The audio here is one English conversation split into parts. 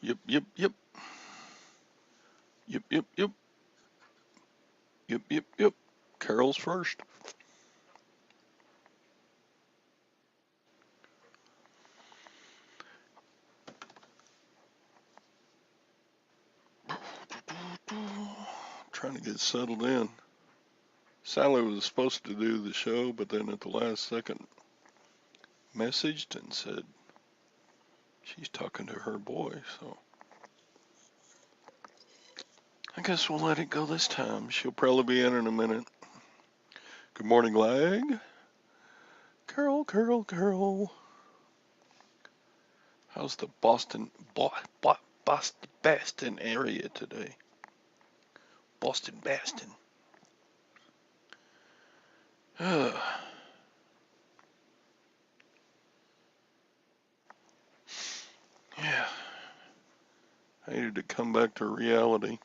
Yep, yep, yep. Yep, yep, yep. Yep, yep, yep. Carol's first. Trying to get settled in. Sally was supposed to do the show, but then at the last second messaged and said she's talking to her boy, so I guess we'll let it go this time. She'll probably be in a minute. Good morning, Lag. Carol, Carol, Carol. How's the Boston area today? Boston, Baston. Yeah, I needed to come back to reality.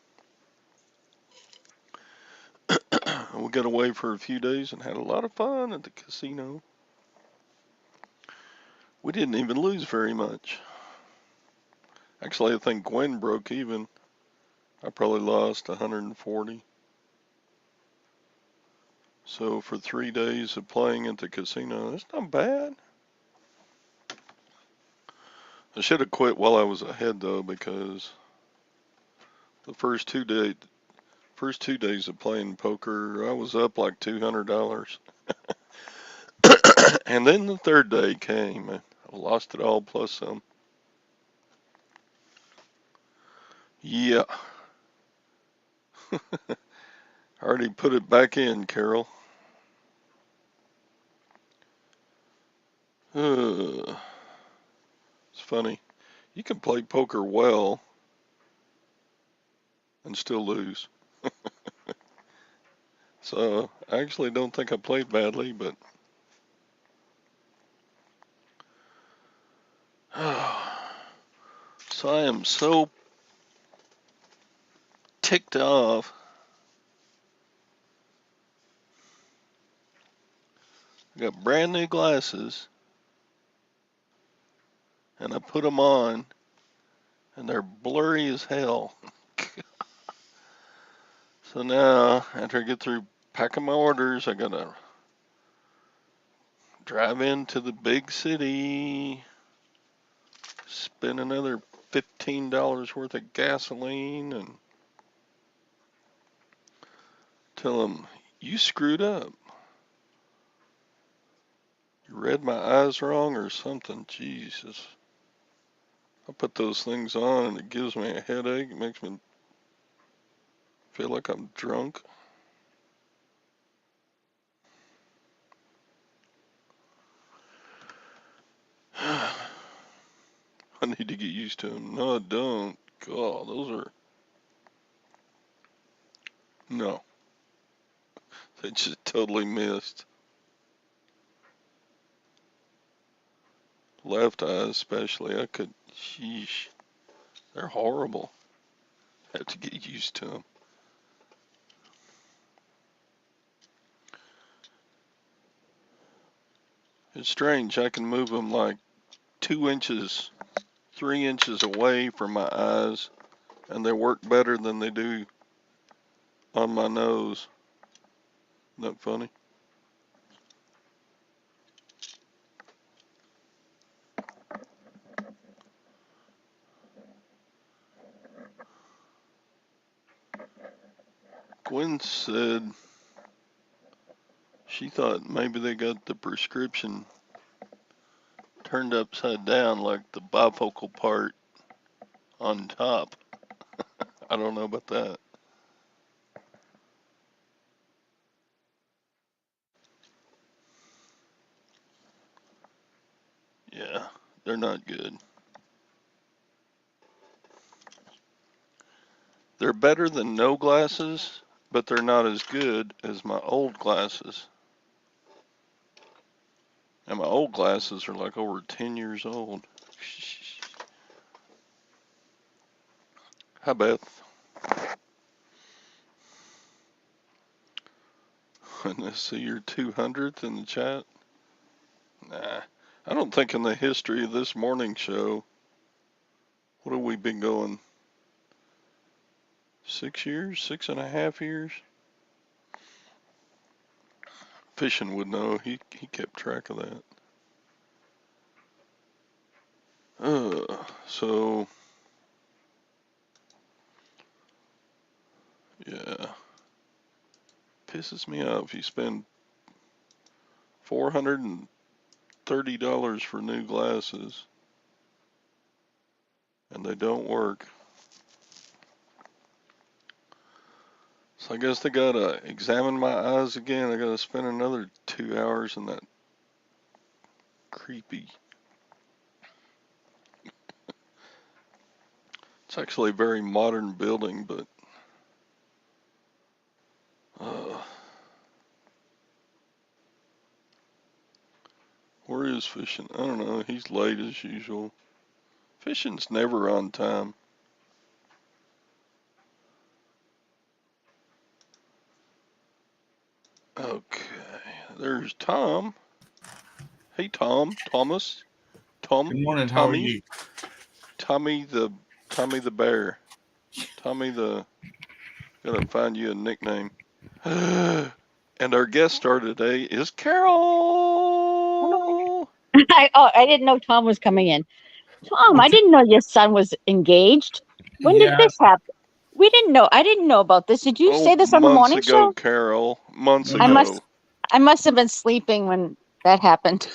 We got away for a few days and had a lot of fun at the casino. We didn't even lose very much. Actually, I think Gwen broke even. I probably lost 140. So for 3 days of playing at the casino, that's not bad. I should have quit while I was ahead though, because the first 2 days of playing poker, I was up like $200. And then the third day came, and I lost it all plus some. Yeah, I already put it back in, Carol. It's funny. You can play poker well and still lose. So I actually don't think I played badly, but so I am so ticked off. I got brand new glasses and I put them on and they're blurry as hell. So now, after I get through packing my orders, I gotta drive into the big city, spend another $15 worth of gasoline, and tell them, you screwed up. You read my eyes wrong or something. Jesus. I put those things on and it gives me a headache. It makes me feel like I'm drunk. I need to get used to them. No, I don't. God, those are. No, they just totally missed. Left eye, especially. I could. Sheesh. They're horrible. I have to get used to them. It's strange. I can move them like 2 inches, 3 inches away from my eyes, and they work better than they do on my nose. Isn't that funny? Gwen said she thought maybe they got the prescription turned upside down, like the bifocal part on top. I don't know about that. Yeah, they're not good. They're better than no glasses, but they're not as good as my old glasses. And my old glasses are like over 10 years old. Hi, Beth. Let's see, your 200th in the chat. Nah, I don't think in the history of this morning show, what have we been going? 6 years, 6.5 years. Fishing would know. He kept track of that. So yeah, pisses me off. You spend $430 for new glasses, and they don't work. So I guess they gotta examine my eyes again. I gotta spend another 2 hours in that creepy. It's actually a very modern building, but where is Fishing? I don't know. He's late as usual. Fishing's never on time. Okay, there's Tom. Hey, Thomas, Good morning. How are you? Tommy the bear. Gotta find you a nickname. And our guest star today is Carol. I didn't know Tom was coming in. Tom, I didn't know your son was engaged. When did this happen? We didn't know. I didn't know about this. Did you say this on the morning show? Carol. Months I ago. I must have been sleeping when that happened.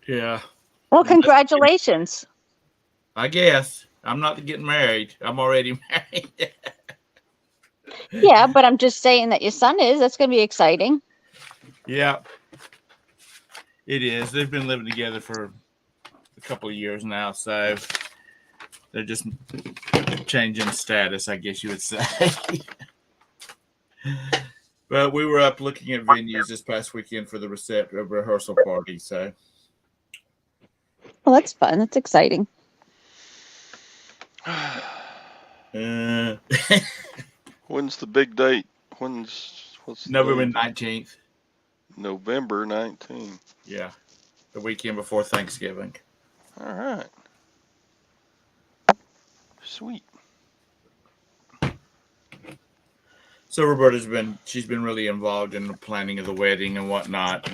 Yeah. Well, congratulations. I guess. I'm not getting married. I'm already married. Yeah, but I'm just saying that your son is. That's going to be exciting. Yeah. It is. They've been living together for a couple of years now, so they're just changing status, I guess you would say. But we were up looking at venues this past weekend for the rehearsal party, so. Well, that's fun. That's exciting. When's the big date? What's November 19th? November 19th. Yeah, the weekend before Thanksgiving. All right. Sweet. So Roberta's she's been really involved in the planning of the wedding and whatnot,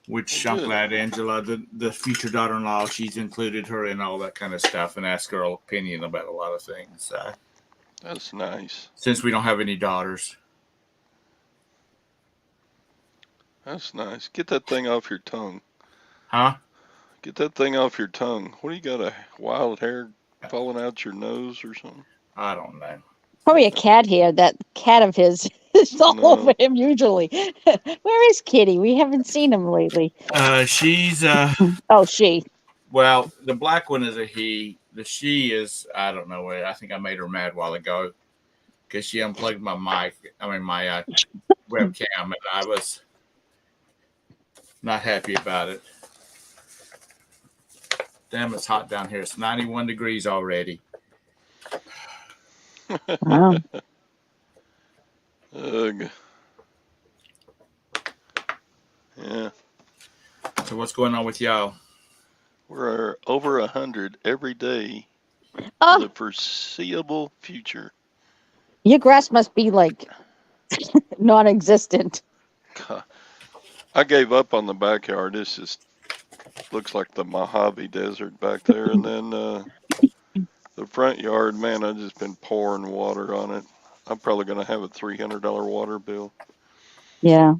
which I'm glad Angela, the future daughter-in-law, she's included her in all that kind of stuff and asked her opinion about a lot of things. That's nice. Since we don't have any daughters. That's nice. Get that thing off your tongue. Huh? Get that thing off your tongue. What do you got, a wild hair falling out your nose or something? I don't know. Probably a cat hair. That cat of his is all over him usually. Where is Kitty? We haven't seen him lately. She's oh, she. Well, the black one is a he. The she is, I don't know. I think I made her mad a while ago because she unplugged my webcam, and I was not happy about it. Damn, it's hot down here. It's 91 degrees already. Wow. Ugh. Yeah. So what's going on with y'all? We're over 100 every day for the foreseeable future. Your grass must be like non-existent. I gave up on the backyard. This just looks like the Mojave Desert back there. And then the front yard, man, I've just been pouring water on it. I'm probably going to have a $300 water bill. Yeah.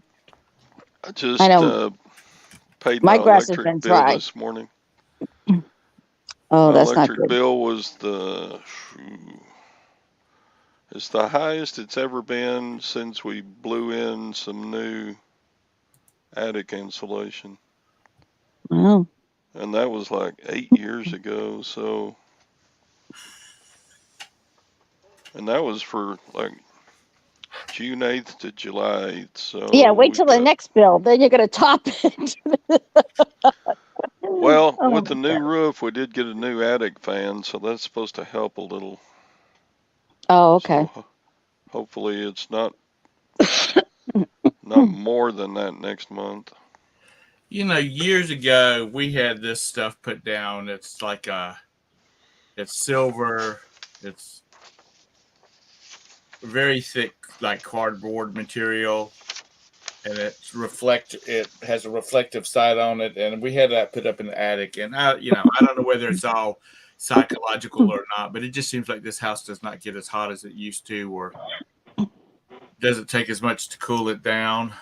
I just paid my electric bill this morning. Oh, my that's not good. electric bill was it's the highest it's ever been since we blew in some new attic insulation. Wow. And that was like 8 years ago, so. And that was for like June 8th to July 8th. So yeah, wait till the next bill. Then you're going to top it. Well, with the new roof, we did get a new attic fan, so that's supposed to help a little. Oh, okay. So hopefully it's not not more than that next month. You know, years ago we had this stuff put down. It's like it's silver. It's very thick, like cardboard material, and it has a reflective side on it. And we had that put up in the attic. And I don't know whether it's all psychological or not, but it just seems like this house does not get as hot as it used to, or doesn't take as much to cool it down.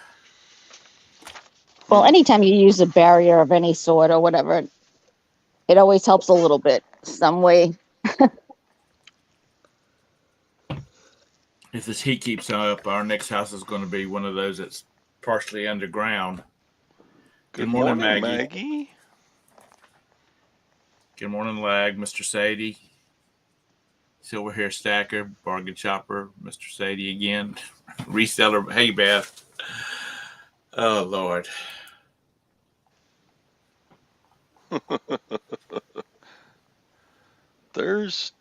Well, anytime you use a barrier of any sort or whatever, it always helps a little bit, some way. If this heat keeps up, our next house is going to be one of those that's partially underground. Good morning, Maggie. Good morning, Lag, Mr. Sadie. Silverhairstacker, bargain shopper, Mr. Sadie again. Reseller. Hey, Beth. Oh, Lord. There's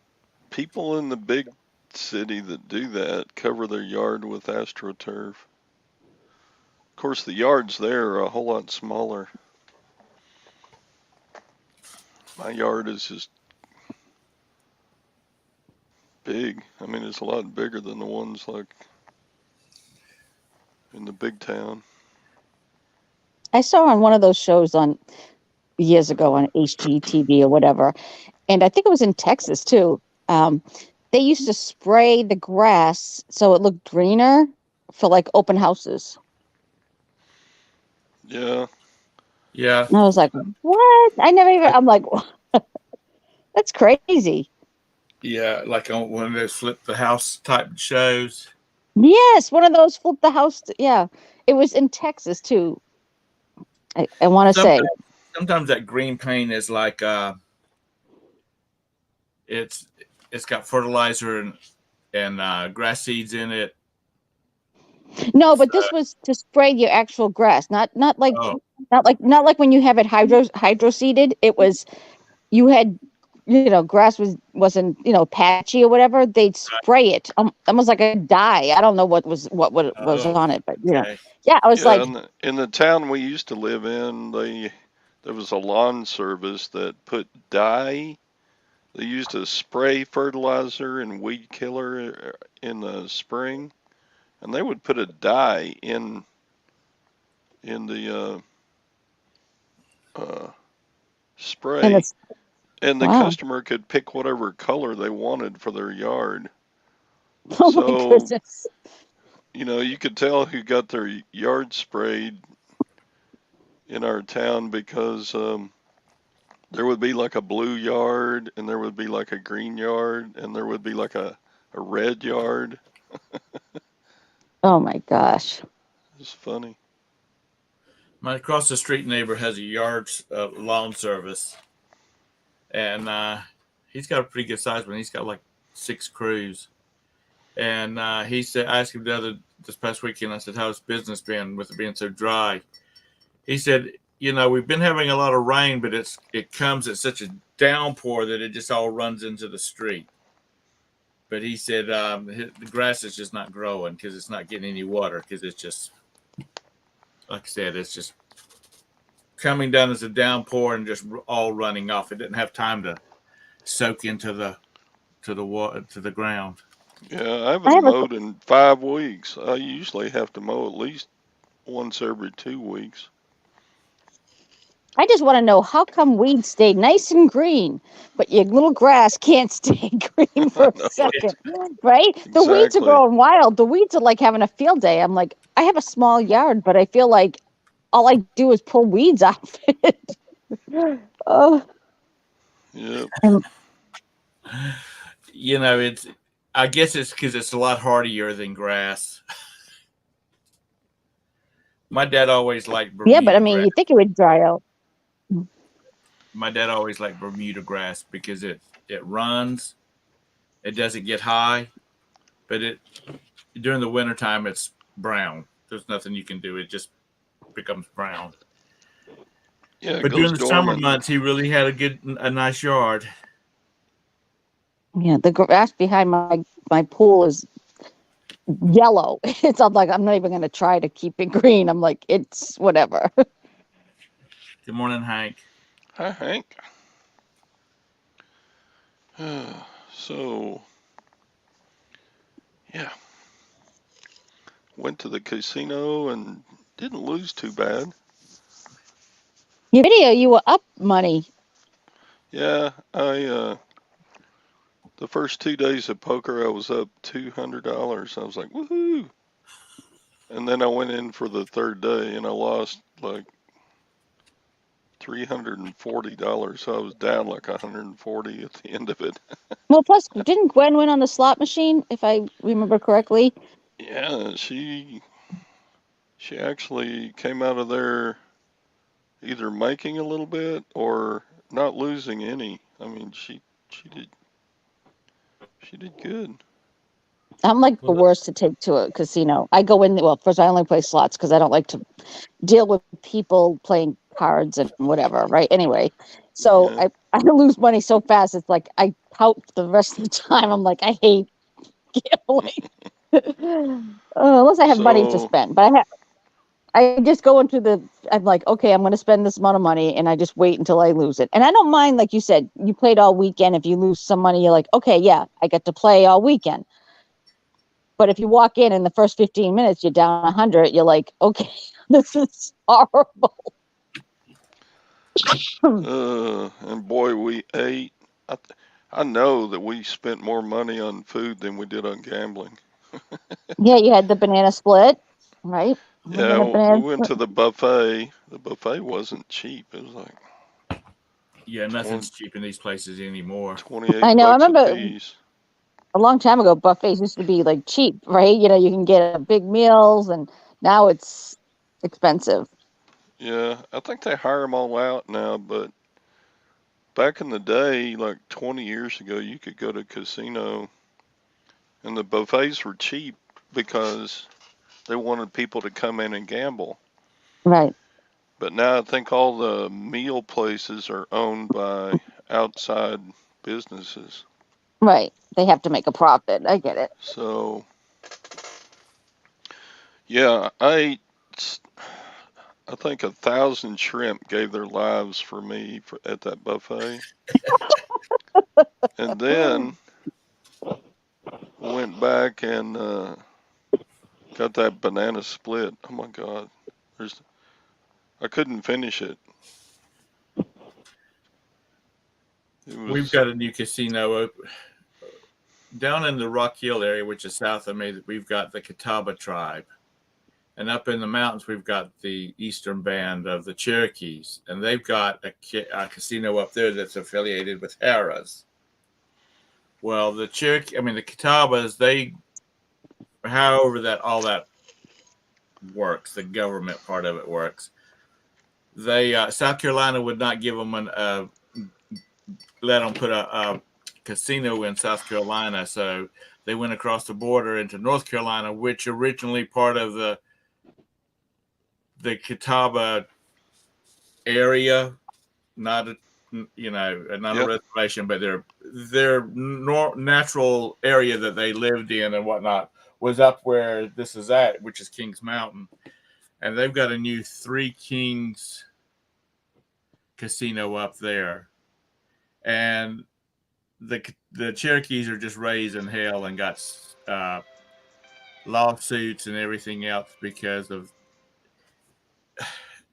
people in the big city that do that, cover their yard with AstroTurf. Of course, the yards there are a whole lot smaller. My yard is just big. I mean, it's a lot bigger than the ones like in the big town. I saw on one of those shows on years ago on HGTV or whatever, and I think it was in Texas too. They used to spray the grass so it looked greener for like open houses. Yeah. Yeah. And I was like, what? I'm like, that's crazy. Yeah, like on one of those flip the house type shows. Yes, one of those flip the house. Yeah, it was in Texas too. I want to say. Sometimes that green paint is like it's got fertilizer and grass seeds in it. No, but this was to spray your actual grass, not like when you have it hydro seeded. It was you had grass wasn't patchy or whatever. They'd spray it almost like a dye. I don't know what was on it, but okay. Yeah, I was like, in the town we used to live in, there was a lawn service that put dye. They used to spray fertilizer and weed killer in the spring, and they would put a dye in the spray, and the customer could pick whatever color they wanted for their yard. Oh my goodness. You could tell who got their yard sprayed in our town because there would be like a blue yard, and there would be like a green yard, and there would be like a red yard. Oh my gosh. It's funny. My across the street neighbor has a yard lawn service, and he's got a pretty good size one. He's got like 6 crews. And he said, I asked him this past weekend, I said, how's business been with it being so dry? He said, we've been having a lot of rain, but it comes at such a downpour that it just all runs into the street. But he said the grass is just not growing because it's not getting any water, because it's just, like I said, it's just coming down as a downpour and just all running off. It didn't have time to soak into the ground. Yeah, I haven't mowed in 5 weeks. I usually have to mow at least once every 2 weeks. I just want to know, how come weeds stay nice and green, but your little grass can't stay green for a second, right? Exactly. The weeds are growing wild. The weeds are like having a field day. I'm like, I have a small yard, but I feel like all I do is pull weeds out of it. Oh. Yep. I guess it's because it's a lot hardier than grass. My dad always liked Bermuda. Yeah, but I mean, you think it would dry out. My dad always liked Bermuda grass because it runs, it doesn't get high, but during the wintertime it's brown. There's nothing you can do. It just becomes brown. Yeah, but during the summer months, he really had a nice yard. Yeah, the grass behind my pool is yellow. It's not like I'm not even going to try to keep it green. I'm like, it's whatever. Good morning, Hank. Hi, Hank. So, yeah, went to the casino and didn't lose too bad. Your video, you were up money. Yeah, the first 2 days of poker, I was up $200. I was like, woohoo! And then I went in for the third day and I lost like $340. So I was down like 140 at the end of it. Well, plus, didn't Gwen win on the slot machine, if I remember correctly? Yeah, she actually came out of there either making a little bit or not losing any. I mean, she did good. I'm like the worst to take to a casino. I go in, well, first, I only play slots because I don't like to deal with people playing cards and whatever, right? Anyway, so Yeah. I lose money so fast. It's like I pout the rest of the time. I'm like, I hate gambling. Unless I have money to So, spend. But I just go into I'm like, okay, I'm going to spend this amount of money, and I just wait until I lose it. And I don't mind, like you said, you played all weekend. If you lose some money, you're like, okay, yeah, I get to play all weekend. But if you walk in the first 15 minutes, you're down 100, you're like, okay, this is horrible. and boy, we ate. I know that we spent more money on food than we did on gambling. Yeah, you had the banana split, right? Yeah, we went to the buffet. The buffet wasn't cheap. It was like Nothing's cheap in these places anymore. 28 I know. I bucks a remember piece. a long time ago, buffets used to be like cheap, right? You know, you can get big meals, and now it's expensive. Yeah, I think they hire them all out now, but back in the day, like 20 years ago, you could go to a casino and the buffets were cheap because they wanted people to come in and gamble. Right. But now I think all the meal places are owned by outside businesses. Right. They have to make a profit. I get it. So, yeah, I think 1,000 shrimp gave their lives for me at that buffet. And then went back and got that banana split. Oh my God. I couldn't finish it. We've got a new casino down in the Rock Hill area, which is south of me. We've got the Catawba tribe. And up in the mountains, we've got the Eastern Band of the Cherokees. And they've got a casino up there that's affiliated with Harrah's. Well, the Catawbas, however all that works, the government part of it works. South Carolina would not give them let them put a casino in South Carolina, so they went across the border into North Carolina, which originally part of the Catawba area, not a reservation, but their natural area that they lived in and whatnot was up where this is at, which is Kings Mountain, and they've got a new Three Kings casino up there, and the Cherokees are just raising hell and got lawsuits and everything else because of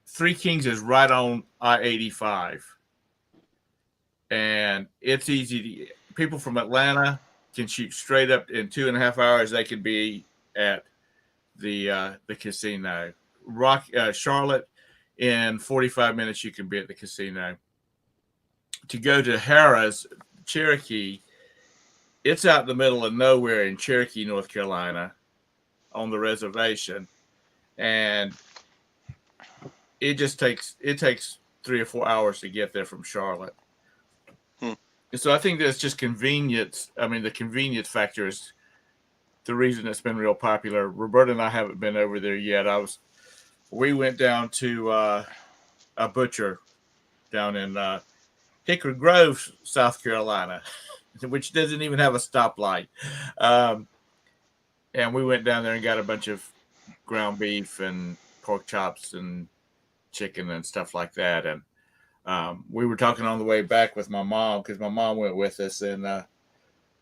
Three Kings is right on I-85, and it's easy. People from Atlanta can shoot straight up in 2.5 hours. They could be at the casino. Charlotte, in 45 minutes you can be at the casino. To go to Harrah's Cherokee, it's out in the middle of nowhere in Cherokee, North Carolina, on the reservation, and it takes 3 or 4 hours to get there from Charlotte. So I think that's just convenience. I mean, the convenience factor is the reason it's been real popular. Roberta and I haven't been over there yet. We went down to a butcher down in Hickory Grove, South Carolina, which doesn't even have a stoplight. And we went down there and got a bunch of ground beef and pork chops and chicken and stuff like that. And we were talking on the way back with my mom because my mom went with us, and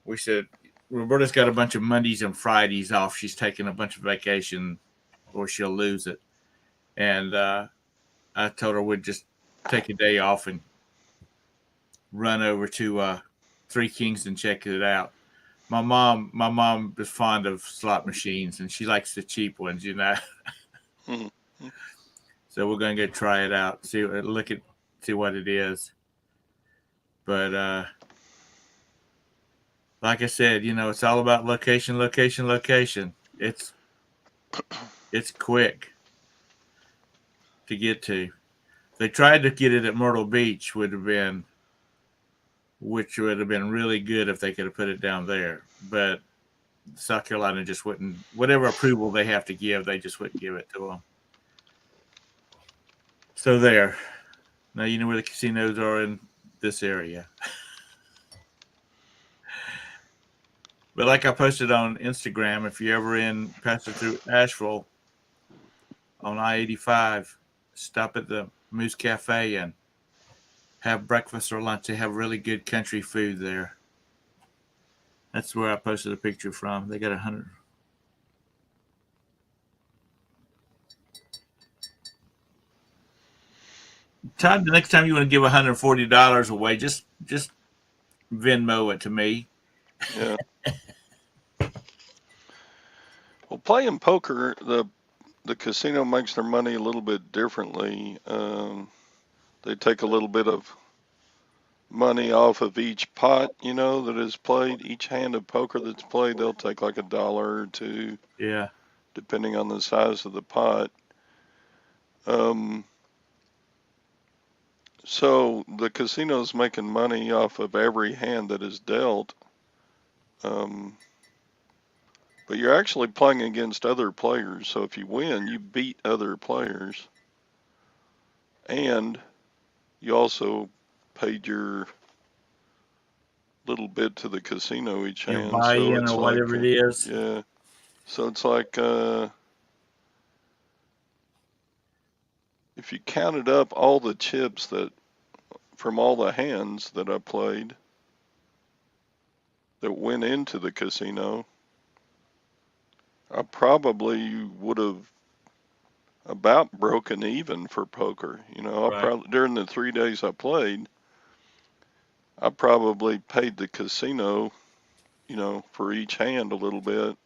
we said Roberta's got a bunch of Mondays and Fridays off. She's taking a bunch of vacation, or she'll lose it. And I told her we'd just take a day off and run over to Three Kings and check it out. My mom is fond of slot machines, and she likes the cheap ones, you know. Mm-hmm. So we're gonna go try it out, see what it is. But like I said, you know, it's all about location, location, location. It's quick to get to. They tried to get it at Myrtle Beach, which would have been really good if they could have put it down there. But South Carolina just wouldn't, whatever approval they have to give, they just wouldn't give it to them. So there. Now you know where the casinos are in this area. But like I posted on Instagram, if you're ever passing through Asheville on I-85, stop at the Moose Cafe and have breakfast or lunch. They have really good country food there. That's where I posted a picture from. They got 100. Todd, the next time you want to give $140 away, just Venmo it to me. Yeah. Well, playing poker, the casino makes their money a little bit differently. They take a little bit of money off of each pot, you know, that is played. Each hand of poker that's played, they'll take like $1 or $2. Yeah. Depending on the size of the pot. So the casino's making money off of every hand that is dealt. But you're actually playing against other players. So if you win, you beat other players. And you also paid your little bit to the casino each Your hand. buy-in So it's or like, whatever it is. Yeah. So it's like, if you counted up all the chips that from all the hands that I played that went into the casino, I probably would have about broken even for poker. You know, Right. during the 3 days I played, I probably paid the casino, you know, for each hand a little bit.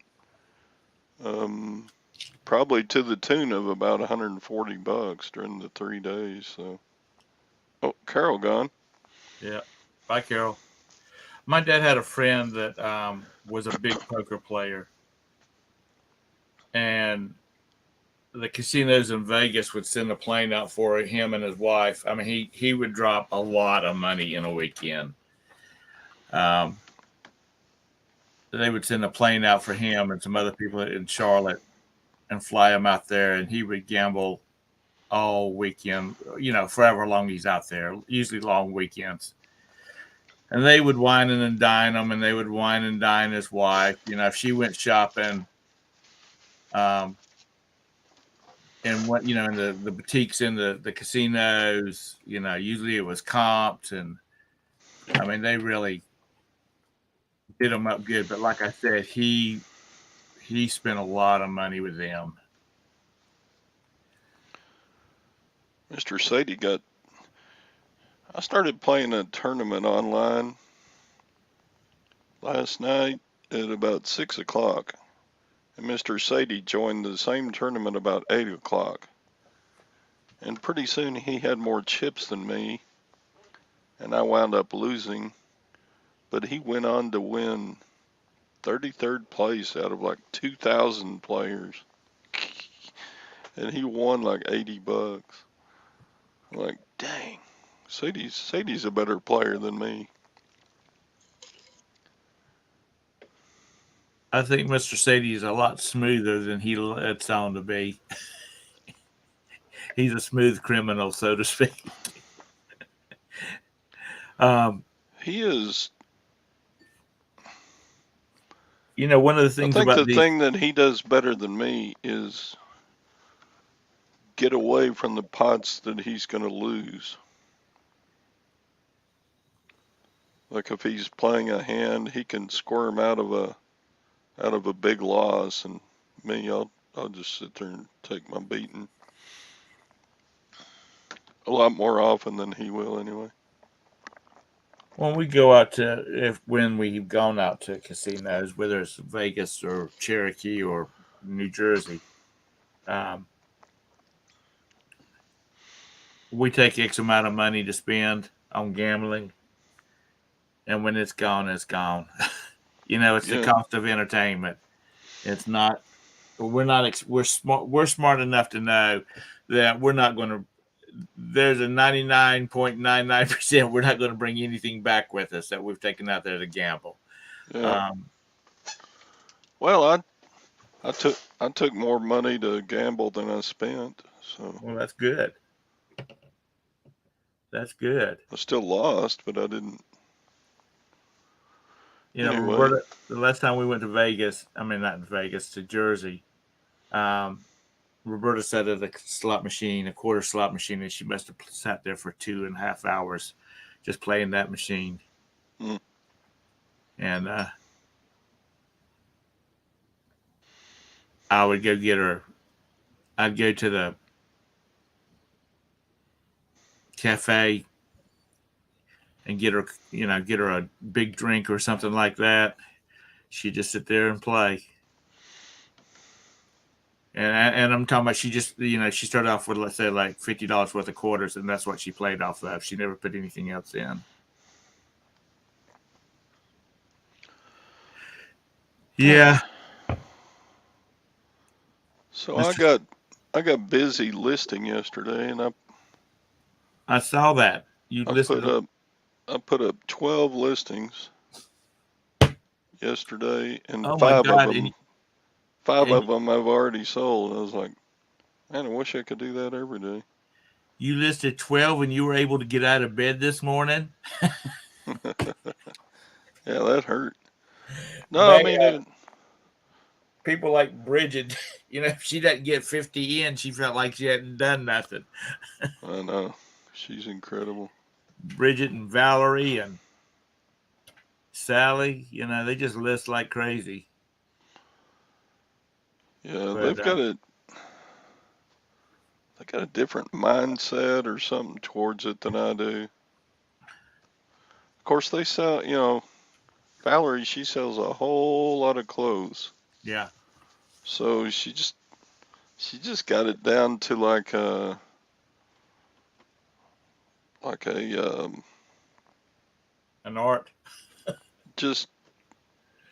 Probably to the tune of about $140 during the 3 days. So, oh, Carol gone. Yeah. Bye, Carol. My dad had a friend that was a big poker player, and the casinos in Vegas would send a plane out for him and his wife. I mean, he would drop a lot of money in a weekend. They would send a plane out for him and some other people in Charlotte and fly him out there, and he would gamble all weekend, you know, forever long he's out there, usually long weekends. And they would wine and dine him, and they would wine and dine his wife. You know, if she went shopping, and what, you know, in the boutiques in the casinos, you know, usually it was comped, and I mean, they really did him up good. But like I said, he spent a lot of money with them. Mr. Sadie I started playing a tournament online last night at about 6 o'clock. And Mr. Sadie joined the same tournament about 8 o'clock. And pretty soon he had more chips than me. And I wound up losing. But he went on to win 33rd place out of like 2,000 players. And he won like $80. I'm like, dang, Sadie's a better player than me. I think Mr. Sadie is a lot smoother than he lets on to be. He's a smooth criminal, so to speak. He is. You know, one of the I things think about the these. thing that he does better than me is get away from the pots that he's going to lose. Like if he's playing a hand, he can squirm out of a big loss, and me, I'll just sit there and take my beating a lot more often than he will anyway. When we go out to, when we've gone out to casinos, whether it's Vegas or Cherokee or New Jersey, um, we take X amount of money to spend on gambling, and when it's gone, it's gone. You know, it's the Yeah. cost of entertainment. It's not. We're not. We're smart. We're smart enough to know that we're not going to. There's a 99.99% we're not going to bring anything back with us that we've taken out there to gamble. Yeah. Well, I took more money to gamble than I spent, so Well, that's good. That's good. I still lost, but I didn't. You know, Anyway, Roberta, the last time we went to Vegas, I mean, not in Vegas, to Jersey, um, Roberta sat at a slot machine, a quarter slot machine, and she must have sat there for 2.5 hours just playing that machine. Mm. And I would go get her. I'd go to the cafe and get her, get her a big drink or something like that. She'd just sit there and play. And I'm talking about she just, she started off with, let's say, like $50 worth of quarters, and that's what she played off of. She never put anything else in. Yeah. So I got busy listing yesterday, and I saw that. You I listed put up 12 listings yesterday, and Oh my God. five of them I've already sold. I was like, man, I wish I could do that every day. You listed 12 and you were able to get out of bed this morning? Yeah, that hurt. No, I mean, people like Bridget, if she doesn't get 50 in, she felt like she hadn't done nothing. I know. She's incredible. Bridget and Valerie and Sally, they just list like crazy. Yeah, they've got a different mindset or something towards it than I do. Of course, they sell, Valerie, she sells a whole lot of clothes. Yeah. So she just got it down to like a an art. Just,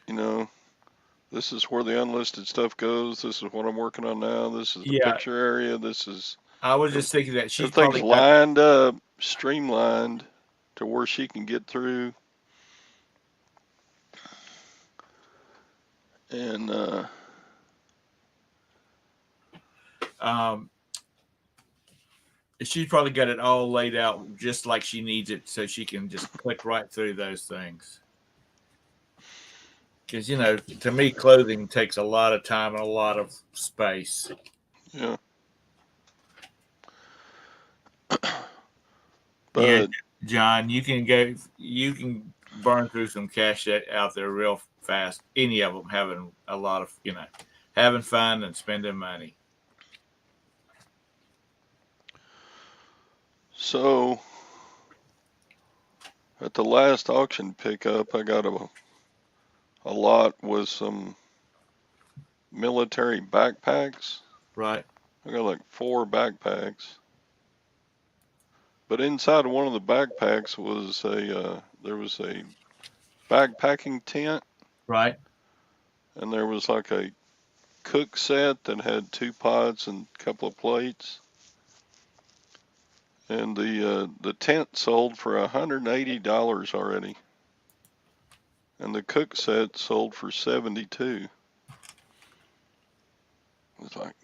this is where the unlisted stuff goes. This is what I'm working on now. This is the picture area. I was just thinking that she's everything's lined up, streamlined to where she can get through. And she's probably got it all laid out just like she needs it, so she can just click right through those things. Because, to me, clothing takes a lot of time and a lot of space. Yeah. But yeah, John, you can burn through some cash out there real fast. Any of them having a lot of, having fun and spending money. So at the last auction pickup, I got a lot with some military backpacks. Right. I got like 4 backpacks. But inside of one of the backpacks was there was a backpacking tent. Right. And there was like a cook set that had 2 pots and a couple of plates. And the tent sold for $180 already. And the cook set sold for $72. It's like,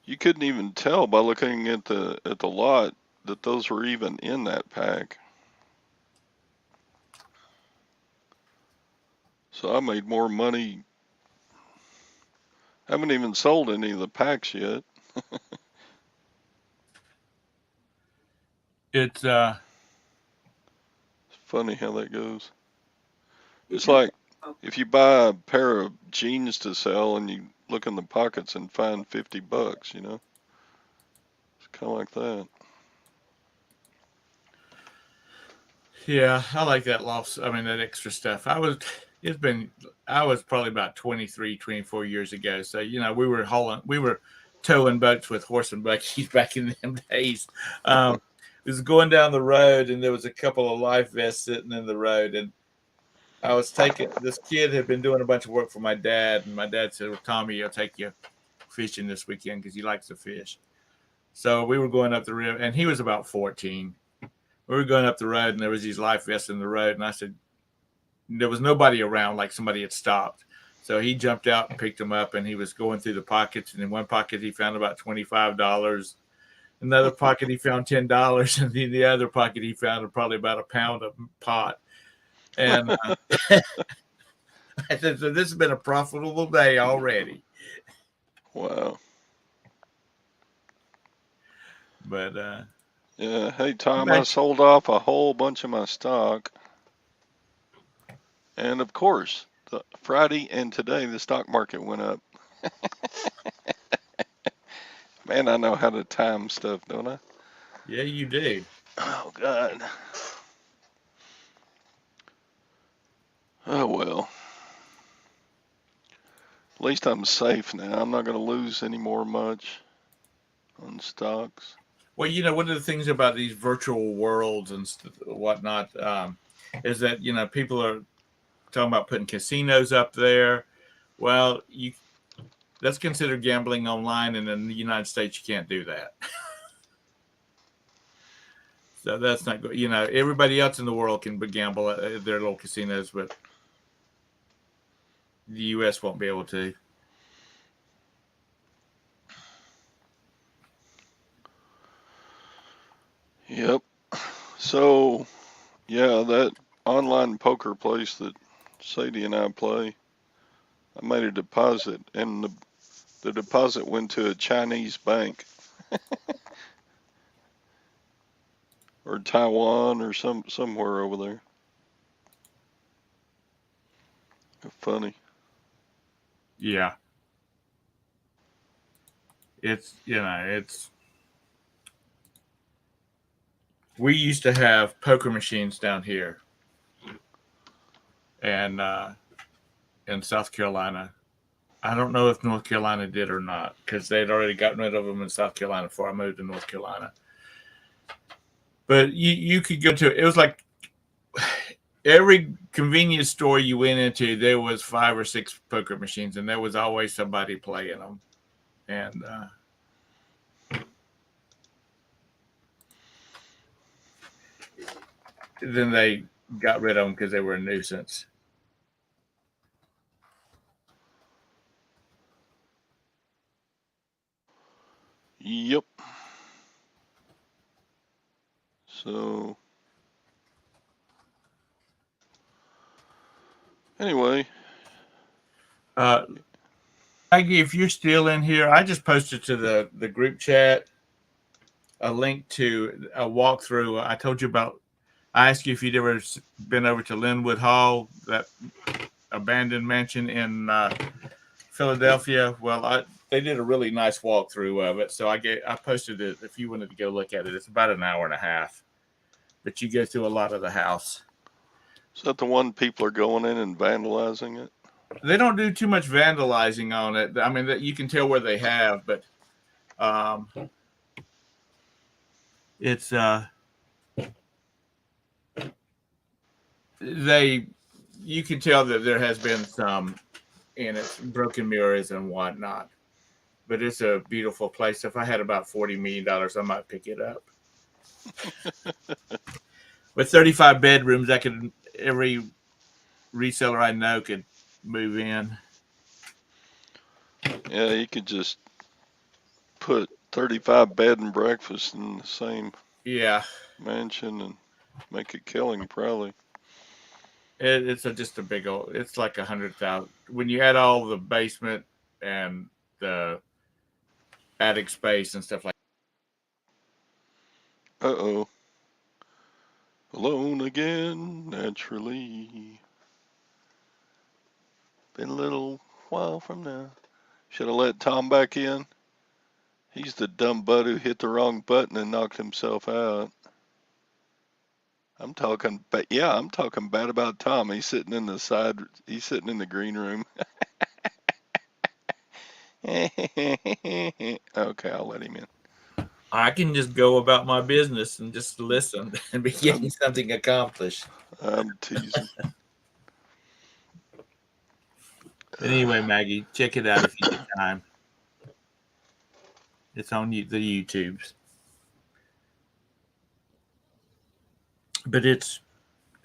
you couldn't even tell by looking at the lot that those were even in that pack. So I made more money. Haven't even sold any of the packs yet. It's It's funny how that goes. It's like if you buy a pair of jeans to sell and you look in the pockets and find $50, you know? It's kind of like that. yeah, I like that loss. I mean, that extra stuff. I was probably about 23, 24 years ago. So, we were towing boats with horse and buggies back in them days. It was going down the road and there was a couple of life vests sitting in the road. And this kid had been doing a bunch of work for my dad. And my dad said, well, Tommy, I'll take you fishing this weekend because he likes to fish. So we were going up the river and he was about 14. We were going up the road and there was these life vests in the road. And I said, there was nobody around, like somebody had stopped. So he jumped out and picked them up and he was going through the pockets. And in one pocket, he found about $25. Another pocket, he found $10. And in the other pocket, he found probably about a pound of pot. And I said, so this has been a profitable day already. Wow. But, yeah. Hey, Tom, I sold off a whole bunch of my stock. And of course, Friday and today, the stock market went up. Man, I know how to time stuff, don't I? Yeah, you do. Oh, God. Oh, well. At least I'm safe now. I'm not going to lose any more much on stocks. Well, one of the things about these virtual worlds and whatnot is that, people are talking about putting casinos up there. Well, that's considered gambling online, and in the United States, you can't do that. So that's not good. Everybody else in the world can gamble at their little casinos, but the U.S. won't be able to. Yep. So, yeah, that online poker place that Sadie and I play, I made a deposit, and the deposit went to a Chinese bank. Or Taiwan or somewhere over there. Funny. Yeah. We used to have poker machines down here and in South Carolina. I don't know if North Carolina did or not because they'd already gotten rid of them in South Carolina before I moved to North Carolina. But you could go to, it was like every convenience store you went into, there was 5 or 6 poker machines, and there was always somebody playing them. And then they got rid of them because they were a nuisance. Yep. So, anyway. Maggie, if you're still in here, I just posted to the group chat a link to a walkthrough. I told you about, I asked you if you'd ever been over to Linwood Hall, that abandoned mansion in Philadelphia. Well, they did a really nice walkthrough of it. So I posted it if you wanted to go look at it. It's about an hour and a half, but you go through a lot of the house. Is that the one people are going in and vandalizing it? They don't do too much vandalizing on it. I mean, you can tell where they have, but it's you can tell that there has been some in it, broken mirrors and whatnot. But it's a beautiful place. If I had about $40 million, I might pick it up. With 35 bedrooms, every reseller I know could move in. Yeah, you could just put 35 bed and breakfast in the same mansion and make a killing, probably. Just a big old. It's like 100,000 when you add all the basement and the attic space and stuff like. Uh-oh. Alone again, naturally. Been a little while from now. Should have let Tom back in. He's the dumb butt who hit the wrong button and knocked himself out. I'm talking bad about Tom. He's sitting in the green room. Okay, I'll let him in. I can just go about my business and just listen and be getting something accomplished. I'm teasing. Anyway, Maggie, check it out if you get time. It's on the YouTubes. But it's,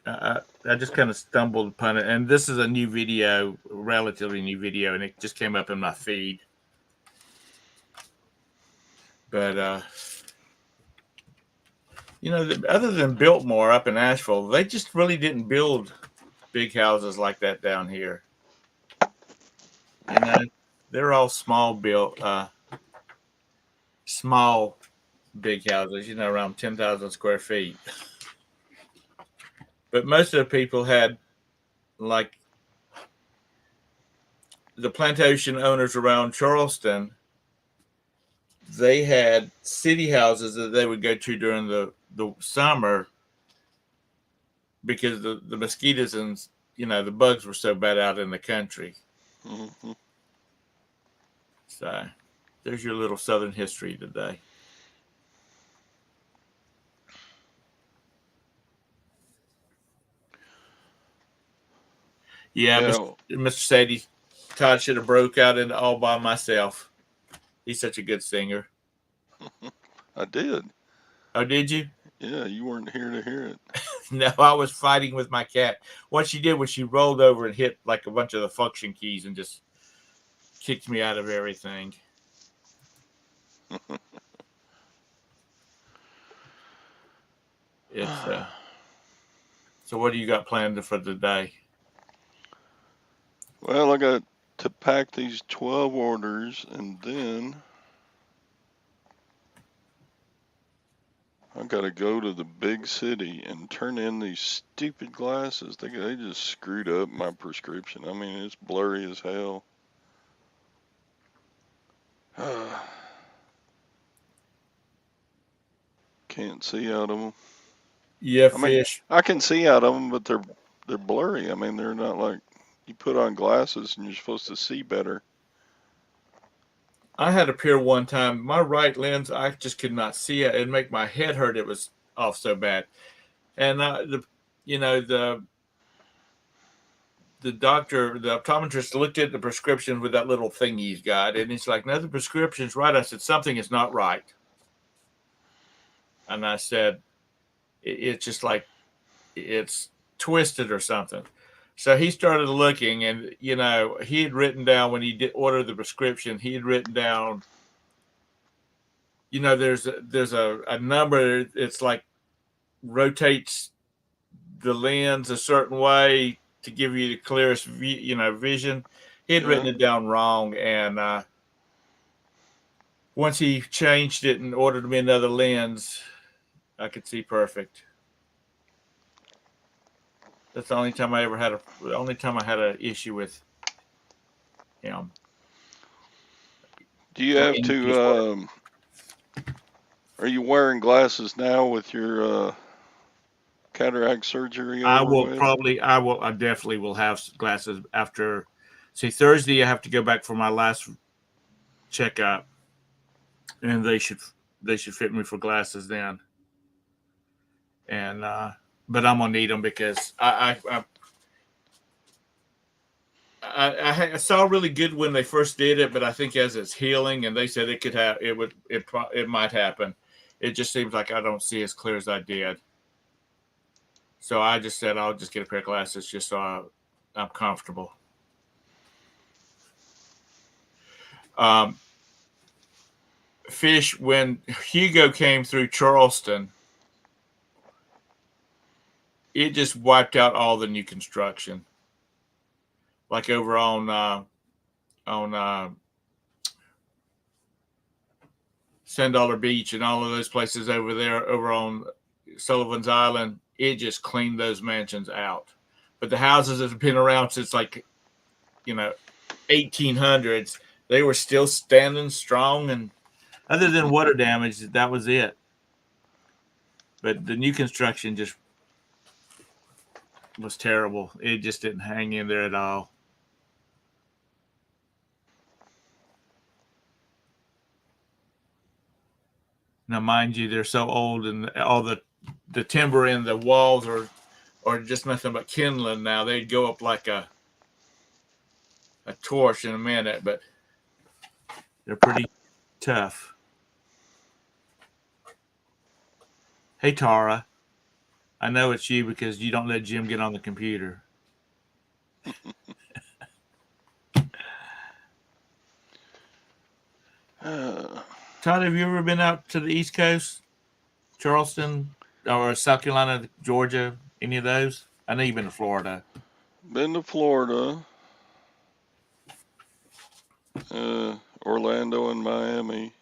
I just kind of stumbled upon it. And this is a new video, relatively new video, and it just came up in my feed. But, other than Biltmore up in Asheville, they just really didn't build big houses like that down here. They're all small big houses, around 10,000 square feet. But most of the people had, like, the plantation owners around Charleston, they had city houses that they would go to during the summer because the mosquitoes and, the bugs were so bad out in the country. Mm-hmm. So there's your little Southern history today. Yeah. Mr. Sadie, Todd should have broke out into All By Myself. He's such a good singer. I did. Oh, did you? Yeah, you weren't here to hear it. No, I was fighting with my cat. What she did was she rolled over and hit like a bunch of the function keys and just kicked me out of everything. So what do you got planned for the day? Well, I got to pack these 12 orders, and then I got to go to the big city and turn in these stupid glasses. They just screwed up my prescription. I mean, it's blurry as hell. Can't see out of them. Yeah, Fish. I can see out of them, but they're blurry. I mean, they're not like you put on glasses and you're supposed to see better. I had a pair one time. My right lens, I just could not see it. It'd make my head hurt. It was off so bad. And the doctor, the optometrist looked at the prescription with that little thing he's got, and he's like, "No, the prescription's right." I said, "Something is not right." And I said, "It's just like it's twisted or something." So he started looking, and he had written down when he did order the prescription. He had written down, there's a number. It's like rotates the lens a certain way to give you the clearest vision. He had written it down wrong, and once he changed it and ordered me another lens, I could see perfect. That's the only time I had an issue with him. Do you have to? Are you wearing glasses now with your cataract surgery? I definitely will have glasses after. See, Thursday I have to go back for my last checkup, and they should fit me for glasses then. And but I'm gonna need them because I saw really good when they first did it, but I think as it's healing, and they said it might happen. It just seems like I don't see as clear as I did. So I just said I'll just get a pair of glasses just so I'm comfortable. Fish, when Hugo came through Charleston, it just wiped out all the new construction. Like over on Sand Dollar Beach and all of those places over there, over on Sullivan's Island, it just cleaned those mansions out. But the houses that have been around since 1800s, they were still standing strong, and other than water damage, that was it. But the new construction just was terrible. It just didn't hang in there at all. Now, mind you, they're so old, and all the timber in the walls are just nothing but kindling now. They'd go up like a torch in a minute, but they're pretty tough. Hey, Tara. I know it's you because you don't let Jim get on the computer. Todd, have you ever been out to the East Coast? Charleston or South Carolina, Georgia, any of those? I know you've been to Florida. Been to Florida, Orlando and Miami.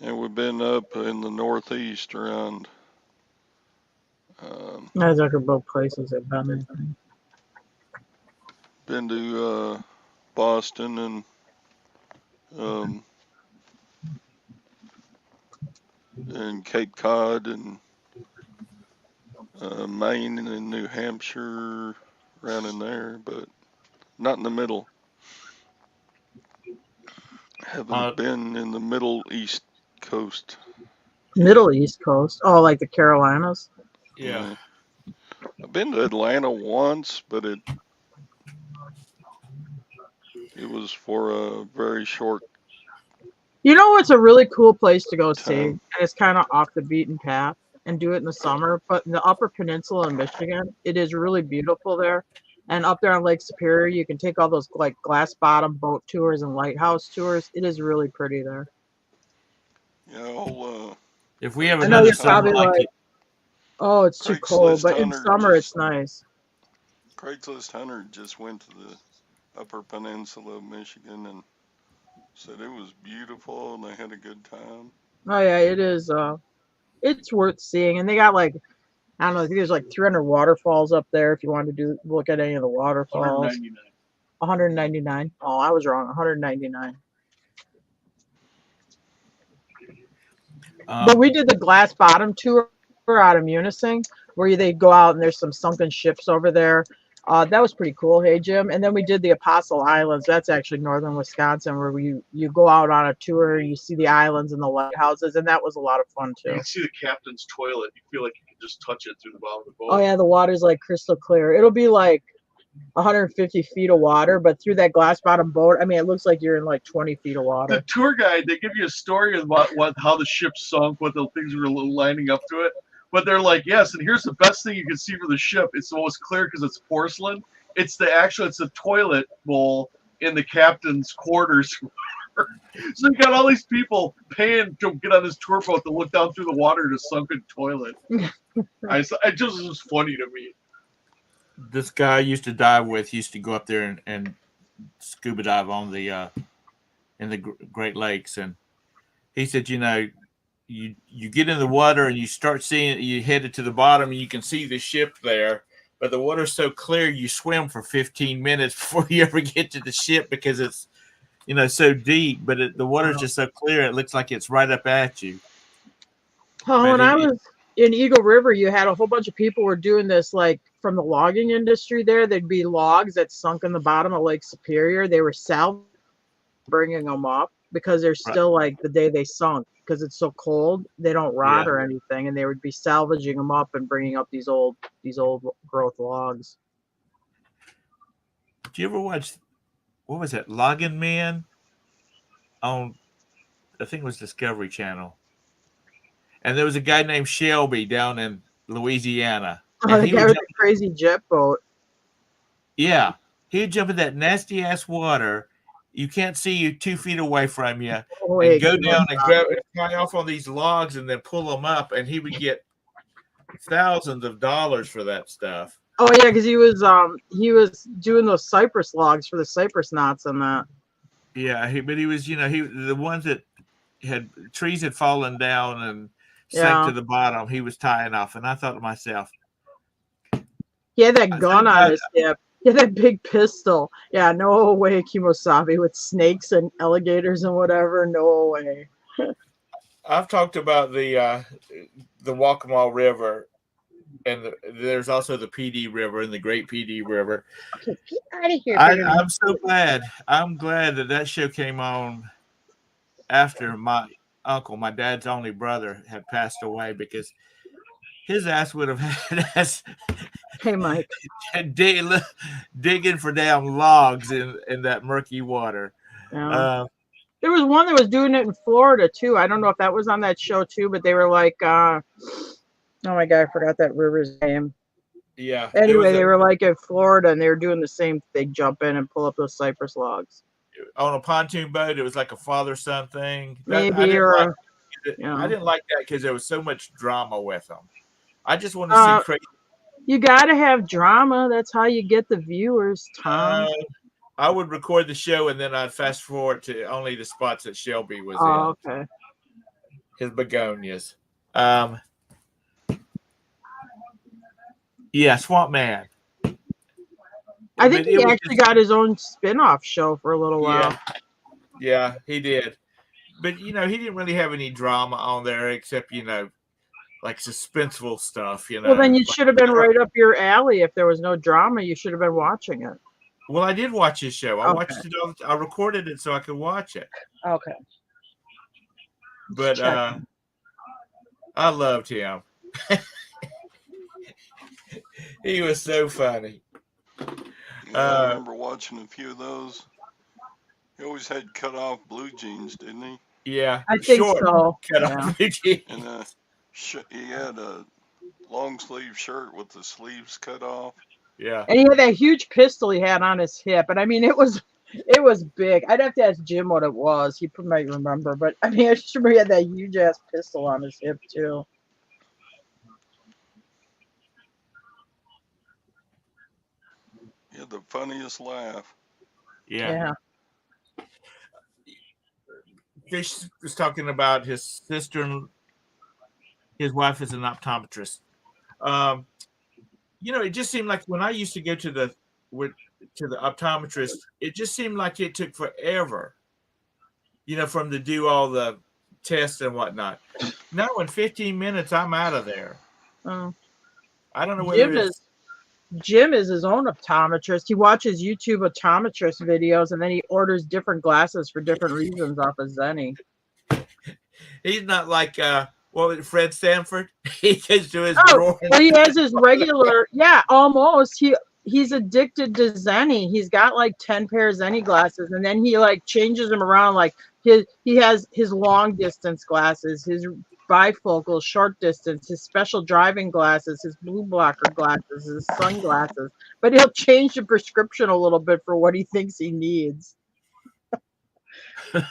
And we've been up in the Northeast around. Those are both places I've been in. Been to Boston and Cape Cod and Maine and New Hampshire, around in there, but not in the middle. Haven't been in the Middle East Coast. Middle East Coast? Oh, like the Carolinas? Yeah. I've been to Atlanta once, but it was for a very short. You know what's a really cool place to go see? And it's kind of off the beaten path, and do it in the summer. But in the Upper Peninsula in Michigan, it is really beautiful there. And up there on Lake Superior, you can take all those like glass bottom boat tours and lighthouse tours. It is really pretty there. Yeah, if we have I know another you're probably like like, oh, it's too cold, but in summer it's nice. Craigslist Hunter just went to the Upper Peninsula of Michigan and said it was beautiful and they had a good time. Oh yeah, it is. It's worth seeing, and they got like, I don't know, I think there's like 300 waterfalls up there if you want to look at any of the waterfalls. 199. Oh, I was wrong. 199. But we did the glass bottom tour out of Munising, where they go out and there's some sunken ships over there. That was pretty cool. Hey, Jim. And then we did the Apostle Islands. That's actually northern Wisconsin, where you go out on a tour, you see the islands and the lighthouses, and that was a lot of fun too. You can see the captain's toilet. You feel like you can just touch it through the bottom of the boat. Oh yeah, the water's like crystal clear. It'll be like 150 feet of water, but through that glass bottom boat, I mean, it looks like you're in like 20 feet of water. The tour guide, they give you a story about how the ship sunk, what the things were lining up to it. But they're like, yes, and here's the best thing you can see for the ship. It's almost clear because it's porcelain. It's a toilet bowl in the captain's quarters. So you got all these people paying to get on this tour boat to look down through the water at a sunken toilet. It just was funny to me. This guy I used to dive with used to go up there and scuba dive on the in the Great Lakes, and he said, you get in the water and you start seeing it, you headed to the bottom and you can see the ship there, but the water's so clear you swim for 15 minutes before you ever get to the ship because it's so deep, but the water's just so clear it looks like it's right up at you. Oh, when I was in Eagle River, you had a whole bunch of people were doing this, like from the logging industry there. There'd be logs that sunk in the bottom of Lake Superior. They were bringing them up because they're still like the day they sunk, because it's so cold, they don't rot or anything, and they would be salvaging them up and bringing up these old growth logs. Did you ever watch, what was it, Logging Man on, I think it was Discovery Channel? And there was a guy named Shelby down in Louisiana. Oh, the guy with the crazy jet boat. Yeah. He would jump in that nasty ass water. You can't see you 2 feet away from you. And go down and fly off on these logs and then pull them up. And he would get thousands of dollars for that stuff. Oh yeah, because he was doing those cypress logs for the cypress knots and that. Yeah, but he was, the ones that trees had fallen down and sank to the bottom. He was tying off, and I thought to myself, he had that gun on his hip. He had that big pistol. Yeah, no way, Kimosabe, with snakes and alligators and whatever. No way. I've talked about the Waccamaw River, and there's also the PD River and the Great PD River. Okay, get out of here. I'm so glad. I'm glad that show came on after my uncle, my dad's only brother, had passed away, because his ass would have had us. Hey, Mike. Digging for damn logs in that murky water. Yeah. There was one that was doing it in Florida too. I don't know if that was on that show too, but they were like, oh my God, I forgot that river's name. Yeah. Anyway, they were like in Florida and they were doing the same thing, jump in and pull up those cypress logs. On a pontoon boat, it was like a father-son thing. Maybe, I didn't like that because there was so much drama with them. I just want to see crazy. You got to have drama. That's how you get the viewers, Tom. I would record the show and then I'd fast forward to only the spots that Shelby was in. Oh, okay. His begonias. Yeah, Swamp Man. I think he actually got his own spin-off show for a little while. Yeah, he did. But, he didn't really have any drama on there except, like suspenseful stuff, Well, then you should have been right up your alley. If there was no drama, you should have been watching it. Well, I did watch his show. I watched it. I recorded it so I could watch it. Okay. But I loved him. He was so funny. I remember watching a few of those. He always had cut off blue jeans, didn't he? Yeah, I think so. Cut off blue jeans. And he had a long sleeve shirt with the sleeves cut off. Yeah. And he had that huge pistol he had on his hip. And I mean, it was big. I'd have to ask Jim what it was. He might remember. But I mean, I just remember he had that huge ass pistol on his hip too. He had the funniest laugh. Yeah. Fish was talking about his sister and his wife is an optometrist. It just seemed like when I used to go to the optometrist, it just seemed like it took forever, for him to do all the tests and whatnot. Now, in 15 minutes, I'm out of there. I don't know whether Jim is his own optometrist. He watches YouTube optometrist videos and then he orders different glasses for different reasons off of Zenny. He's not like Fred Sanford. He goes to his drawer. Well, he has his regular. Yeah, almost. He's addicted to Zenny. He's got like 10 pairs of Zenny glasses, and then he like changes them around. Like he has his long distance glasses, his bifocal short distance, his special driving glasses, his blue blocker glasses, his sunglasses. But he'll change the prescription a little bit for what he thinks he needs. But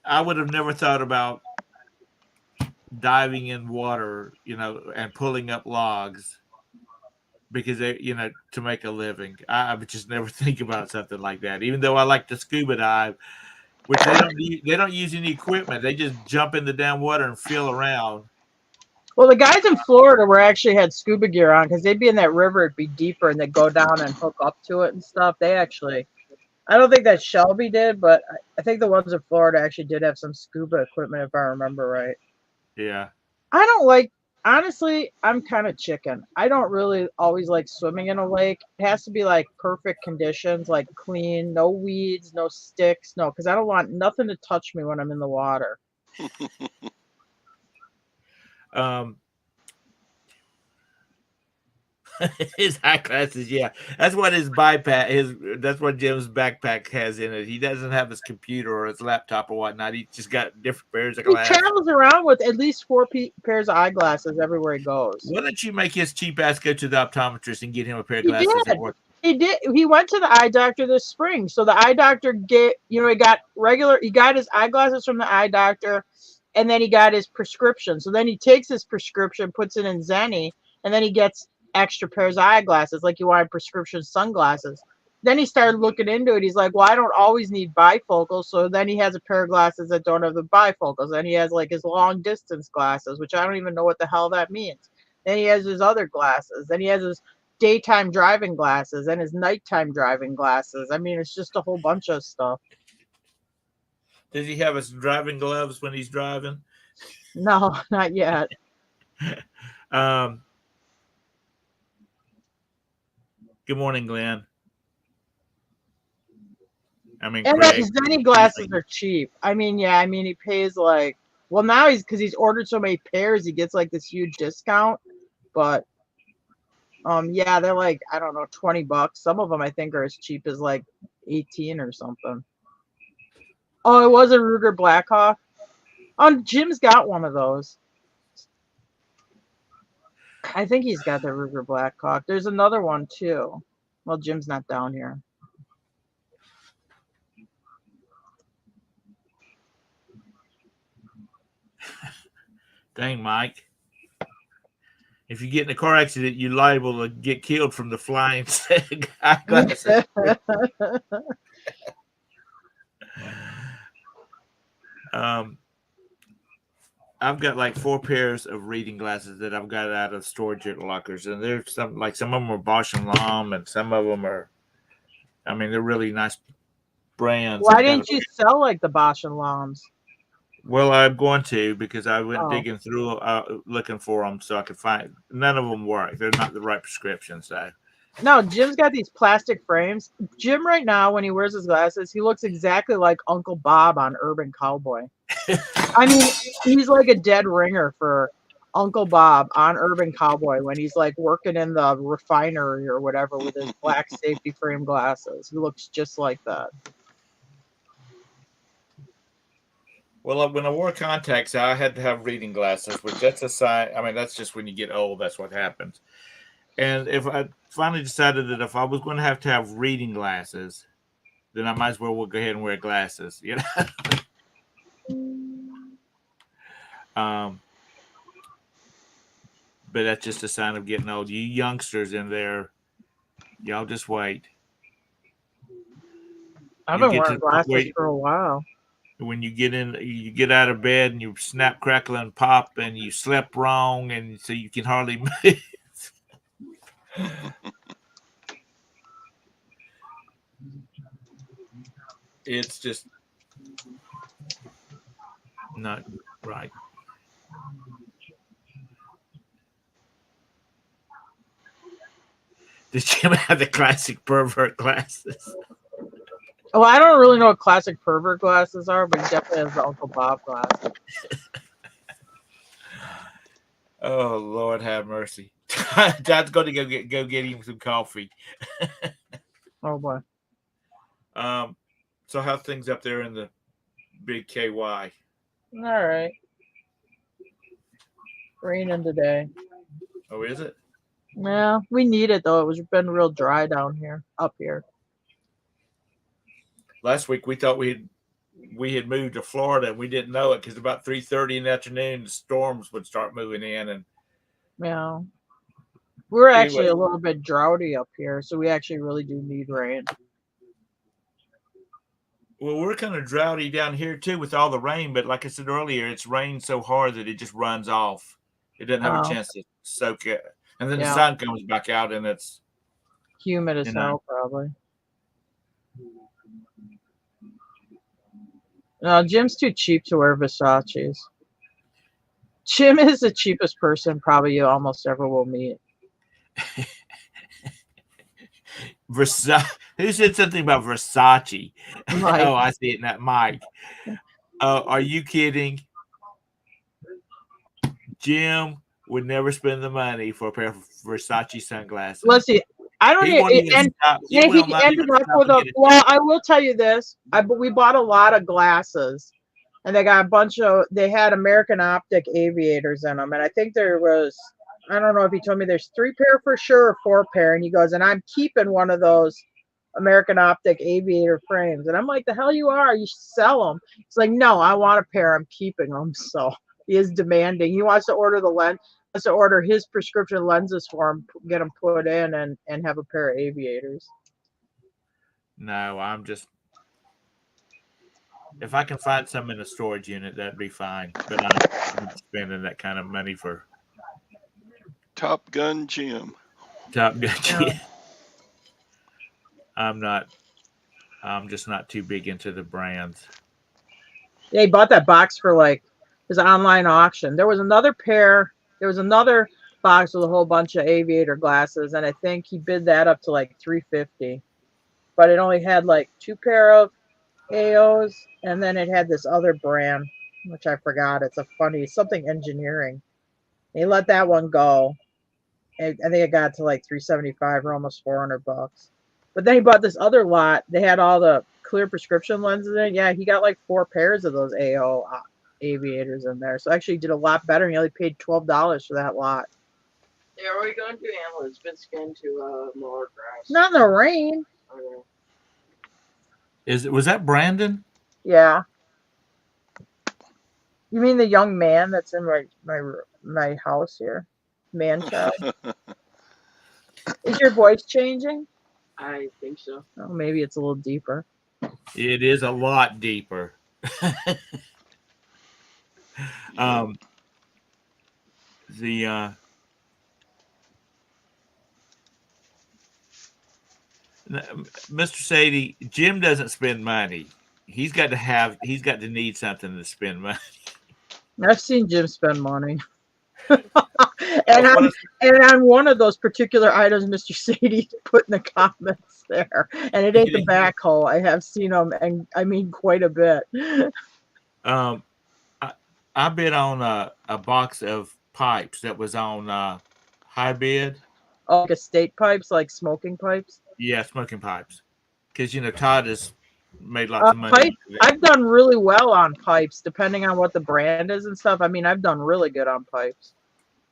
I would have never thought about diving in water, and pulling up logs because to make a living. I would just never think about something like that. Even though I like to scuba dive, which they don't use any equipment. They just jump in the damn water and feel around. Well, the guys in Florida actually had scuba gear on because they'd be in that river, it'd be deeper, and they'd go down and hook up to it and stuff. I don't think that Shelby did, but I think the ones in Florida actually did have some scuba equipment, if I remember right. Yeah. Honestly, I'm kind of chicken. I don't really always like swimming in a lake. It has to be like perfect conditions, like clean, no weeds, no sticks, because I don't want nothing to touch me when I'm in the water. His eyeglasses, yeah. That's what his backpack. That's what Jim's backpack has in it. He doesn't have his computer or his laptop or whatnot. He just got different pairs of He glasses. travels around with at least 4 pairs of eyeglasses everywhere he goes. Why don't you make his cheap ass go to the optometrist and get him a pair of glasses? He did. He went to the eye doctor this spring. So the eye doctor he got his eyeglasses from the eye doctor, and then he got his prescription. So then he takes his prescription, puts it in Zenny, and then he gets extra pairs of eyeglasses, like you wanted prescription sunglasses. Then he started looking into it. He's like, well, I don't always need bifocals. So then he has a pair of glasses that don't have the bifocals. Then he has like his long distance glasses, which I don't even know what the hell that means. Then he has his other glasses. Then he has his daytime driving glasses and his nighttime driving glasses. I mean, it's just a whole bunch of stuff. Does he have his driving gloves when he's driving? No, not yet. Good morning, Glenn. I mean, and his Zenny glasses are cheap. I mean, yeah, he pays like, well, now because he's ordered so many pairs, he gets like this huge discount. But yeah, they're like, I don't know, $20. Some of them I think are as cheap as like 18 or something. Oh, it was a Ruger Blackhawk. Jim's got one of those. I think he's got the Ruger Blackhawk. There's another one too. Well, Jim's not down here. Dang, Mike. If you get in a car accident, you're liable to get killed from the flying eyeglasses. I've got like 4 pairs of reading glasses that I've got out of storage at lockers, and there's some of them are Bosch and Lomb, and some of them are, I mean, they're really nice brands. Why didn't you sell like the Bosch and Lombs? Well, I'm going to, because I went digging through looking for them so I could find. None of them work. They're not the right prescription. So no, Jim's got these plastic frames. Jim right now, when he wears his glasses, he looks exactly like Uncle Bob on Urban Cowboy. I mean, he's like a dead ringer for Uncle Bob on Urban Cowboy when he's like working in the refinery or whatever with his black safety frame glasses. He looks just like that. Well, when I wore contacts, I had to have reading glasses, which that's a sign. I mean, that's just when you get old, that's what happens. And if I finally decided that if I was going to have reading glasses, then I might as well go ahead and wear glasses, you know. But that's just a sign of getting old. You youngsters in there, y'all just wait. I've been wearing glasses for a while. When you get out of bed and you snap, crackle, and pop, and you slept wrong, and so you can hardly move. It's just not right. Does Jim have the classic pervert glasses? Well, I don't really know what classic pervert glasses are, but he definitely has the Uncle Bob glasses. Oh, Lord have mercy. Dad's going to go get him some coffee. Oh, boy. So how's things up there in the big KY? All right. Raining today. Oh, is it? Yeah, we need it, though. It was been real dry down here, up here. Last week we thought we had moved to Florida, and we didn't know it because about 3:30 in the afternoon the storms would start moving in, and yeah, we're actually a little bit droughty up here, so we actually really do need rain. Well, we're kind of droughty down here too with all the rain, but like I said earlier, it's rained so hard that it just runs off. It doesn't have a chance to soak it, and then the sun comes back out, and it's humid as hell, probably. No, Jim's too cheap to wear Versace's. Jim is the cheapest person probably you almost ever will meet. Versace. Who said something about Versace? Mike. Oh, I see it. Not Mike. Are you kidding? Jim would never spend the money for a pair of Versace sunglasses. Let's see. I don't He even, won't even stop. yeah, will he not ended even up stop with and a. get Well, I will tell you this. We bought a lot of glasses, and they got a bunch of. They had American Optic aviators in them, and I think there was. I don't know if he told me there's 3 pair for sure or 4 pair, and he goes, and I'm keeping one of those American Optic aviator frames, and I'm like, the hell you are? You should sell them. It's like, no, I want a pair. I'm keeping them. So he is demanding. He wants to order the lens. Wants to order his prescription lenses for him, get them put in, and have a pair of aviators. No, I'm just. If I can find some in a storage unit, that'd be fine. But I'm not spending that kind of money for Top Gun Jim. Top Gun. Yeah. I'm not. I'm just not too big into the brands. Yeah, he bought that box for like his online auction. There was another pair. There was another box with a whole bunch of aviator glasses, and I think he bid that up to like $350. But it only had like 2 pair of AOs, and then it had this other brand, which I forgot. It's a funny something engineering. He let that one go. I think it got to like $375 or almost $400. But then he bought this other lot. They had all the clear prescription lenses in it. Yeah, he got like 4 pairs of those AO aviators in there. So actually, he did a lot better. He only paid $12 for that lot. Yeah, are we going to Hamlet? It's been skinned to mower grass. Not in the rain. Okay. Was that Brandon? Yeah. You mean the young man that's in my house here? Man child. Is your voice changing? I think so. Oh, maybe it's a little deeper. It is a lot deeper. Mr. Sadie, Jim doesn't spend money. He's got to need something to spend money. I've seen Jim spend money. and on one of those particular items Mr. Sadie put in the comments there, and it ain't the backhoe. I have seen them, and I mean quite a bit. I bid on a box of pipes that was on high bid. Oh, like estate pipes, like smoking pipes? Yeah, smoking pipes. Because, Todd has made lots of money. I've done really well on pipes, depending on what the brand is and stuff. I mean, I've done really good on pipes.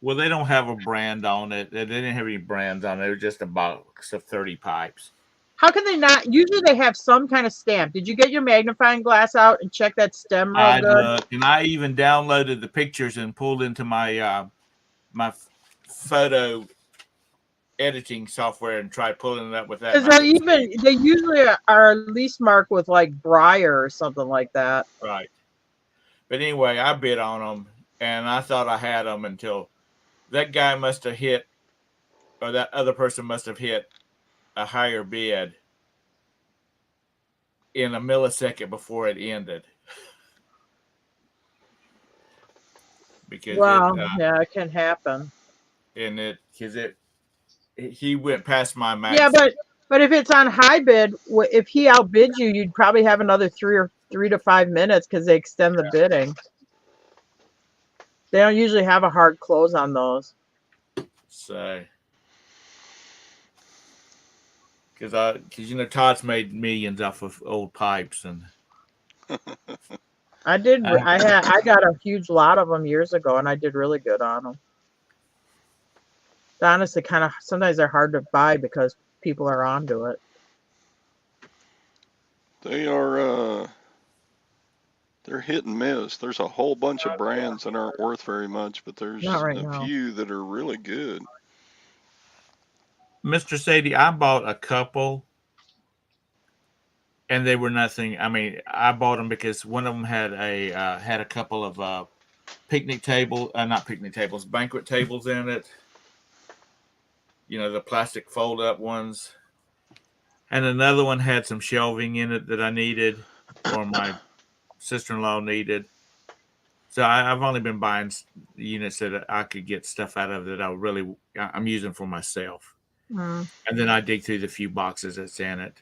Well, they don't have a brand on it. They didn't have any brands on it. It was just a box of 30 pipes. How can they not? Usually they have some kind of stamp. Did you get your magnifying glass out and check that stem real good? Looked, and I even downloaded the pictures and pulled into my my photo editing software and tried pulling it up with that. Because they usually are at least marked with like Briar or something like that. Right. But anyway, I bid on them, and I thought I had them until that guy must have hit, or that other person must have hit a higher bid in a millisecond before it ended. Because yeah, it can happen. And he went past my max. Yeah, but if it's on high bid, if he outbid you, you'd probably have another 3 to 5 minutes because they extend the bidding. They don't usually have a hard close on those. So, because Todd's made millions off of old pipes, and I did. I got a huge lot of them years ago, and I did really good on them. Honestly, kind of sometimes they're hard to buy because people are onto it. They are. They're hit and miss. There's a whole bunch of brands that aren't worth very much, but there's a few that are really good. Mr. Sadie, I bought a couple, and they were nothing. I mean, I bought them because one of them had a couple of not picnic tables, banquet tables in it. The plastic fold-up ones. And another one had some shelving in it that I needed, or my sister-in-law needed. So I've only been buying units that I could get stuff out of that I'm using for myself. And then I dig through the few boxes that's in it.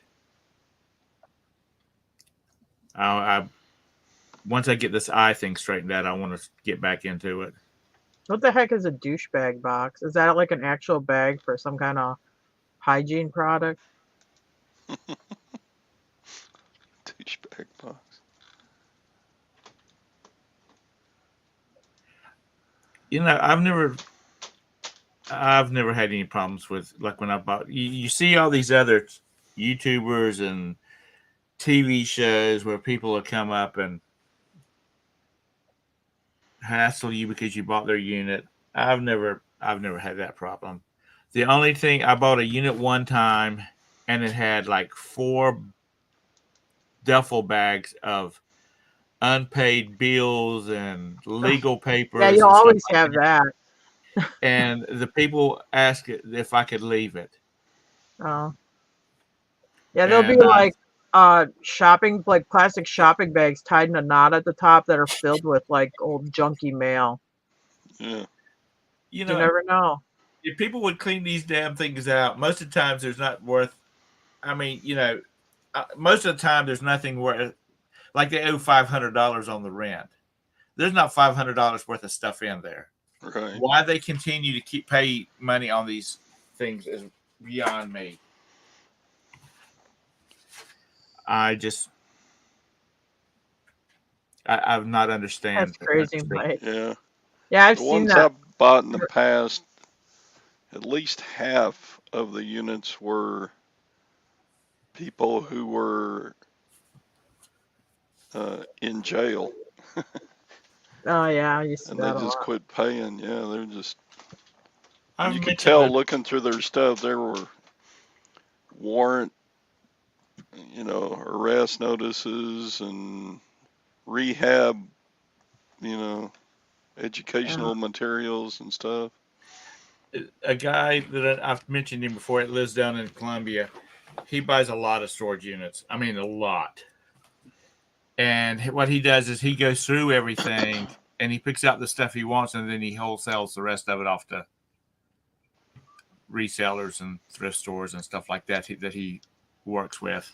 Once I get this eye thing straightened out, I want to get back into it. What the heck is a douchebag box? Is that like an actual bag for some kind of hygiene product? Douchebag box. You know, I've never had any problems with, like, when I bought. You see all these other YouTubers and TV shows where people will come up and hassle you because you bought their unit. I've never had that problem. The only thing, I bought a unit one time and it had like 4 duffel bags of unpaid bills and legal papers. Yeah, you and always stuff like have that. And the people asked if I could leave it. Oh. Yeah, there'll be And like shopping, like plastic shopping bags tied in a knot at the top that are filled with like old junky mail. Yeah. you You know, never know. if people would clean these damn things out, most of the times there's not worth. I mean, most of the time there's nothing worth. Like they owe $500 on the rent. There's not $500 worth of stuff in there. Right. Why they continue to pay money on these things is beyond me. I've not understand. That's crazy, Mike. Yeah. Yeah, I've The seen ones that. I've bought in the past, at least half of the units were people who were in jail. Oh yeah, I used to And that they a just lot. quit paying. Yeah, they're just. I've You could mentioned tell that. looking through their stuff, there were warrant, arrest notices and rehab, educational materials and stuff. A guy that I've mentioned him before, it lives down in Columbia. He buys a lot of storage units. I mean, a lot. And what he does is he goes through everything and he picks out the stuff he wants, and then he wholesales the rest of it off to resellers and thrift stores and stuff like that that he works with.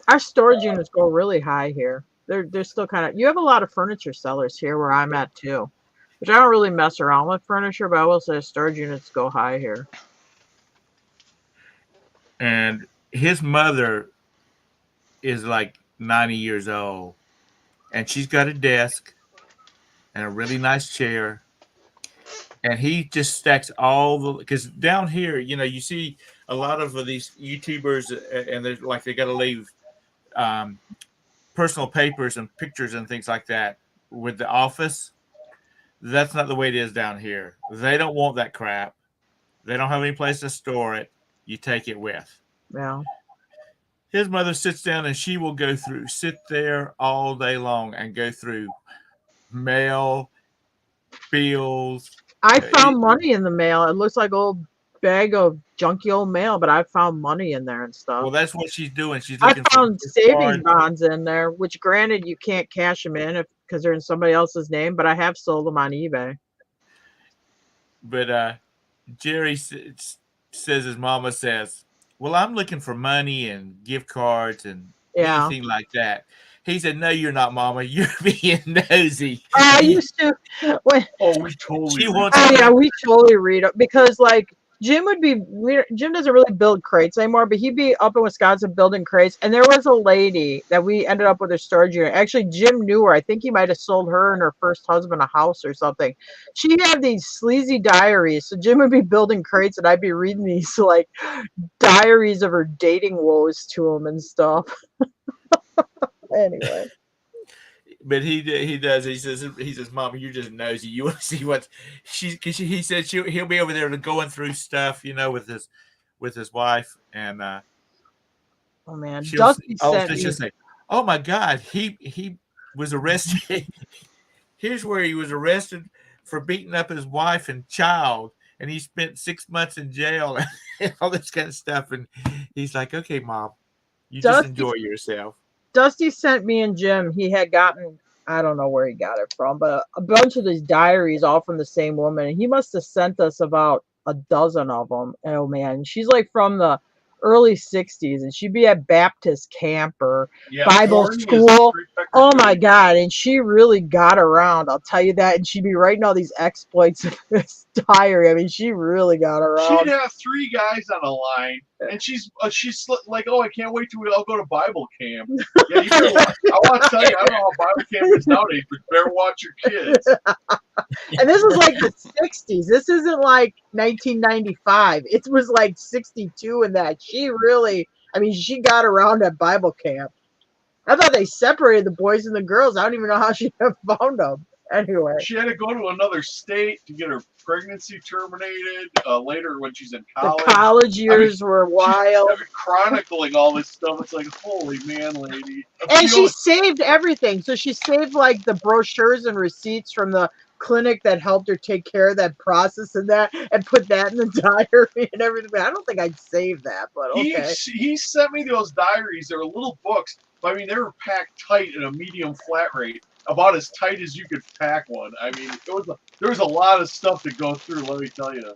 Our storage units go really high here. They're still kind of. You have a lot of furniture sellers here where I'm at too, which I don't really mess around with furniture, but I will say storage units go high here. And his mother is like 90 years old, and she's got a desk and a really nice chair. And he just stacks all the, because down here, you see a lot of these YouTubers, and they're like, they got to leave personal papers and pictures and things like that with the office. That's not the way it is down here. They don't want that crap. They don't have any place to store it. You take it with. Yeah. His mother sits down and she will sit there all day long and go through mail, bills. I found money in the mail. It looks like old bag of junky old mail, but I found money in there and stuff. Well, that's what she's doing. She's I looking found for savings bonds in there, which granted you can't cash them in because they're in somebody else's name, but I have sold them on eBay. But Jerry says his mama says, well, I'm looking for money and gift cards and anything like that. He said, no, you're not, Mama. You're being nosy. I used to. We totally. We totally read it because, like, Jim doesn't really build crates anymore, but he'd be up in Wisconsin building crates. And there was a lady that we ended up with a storage unit. Actually, Jim knew her. I think he might have sold her and her first husband a house or something. She had these sleazy diaries. So Jim would be building crates, and I'd be reading these like diaries of her dating woes to him and stuff. Anyway, but he does. He says, Mama, you're just nosy. You want to see what he said he'll be over there going through stuff, with his wife, and oh man, she'll say, oh my God, he was arrested. Here's where he was arrested for beating up his wife and child, and he spent 6 months in jail and all this kind of stuff. And he's like, okay, Mom, you just enjoy yourself. Dusty sent me and Jim. He had gotten, I don't know where he got it from, but a bunch of these diaries, all from the same woman. And he must have sent us about a dozen of them. Oh man, she's like from the early '60s, and she'd be at Baptist camp or Bible school. Oh my God. And she really got around. I'll tell you that. And she'd be writing all these exploits in this diary. I mean, she really got She'd around. have 3 guys on a line, and she's like, "Oh, I can't wait till I'll go to Bible camp." Yeah, you better watch. I want to tell you, I don't know how Bible camp is nowadays, but better watch your kids. And this is like the 60s. This isn't like 1995. It was like 62 and that. She really, I mean, she got around at Bible camp. I thought they separated the boys and the girls. I don't even know how she found them. Anyway. She had to go to another state to get her pregnancy terminated later when she's in The college. college years were wild. She's chronicling all this stuff. It's like, holy man, lady. And she saved everything. So she saved like the brochures and receipts from the clinic that helped her take care of that process and that, and put that in the diary and everything. I don't think I'd save that, but okay. He sent me those diaries. They were little books. But I mean, they were packed tight at a medium flat rate, about as tight as you could pack one. I mean, there was a lot of stuff to go through, let me tell you.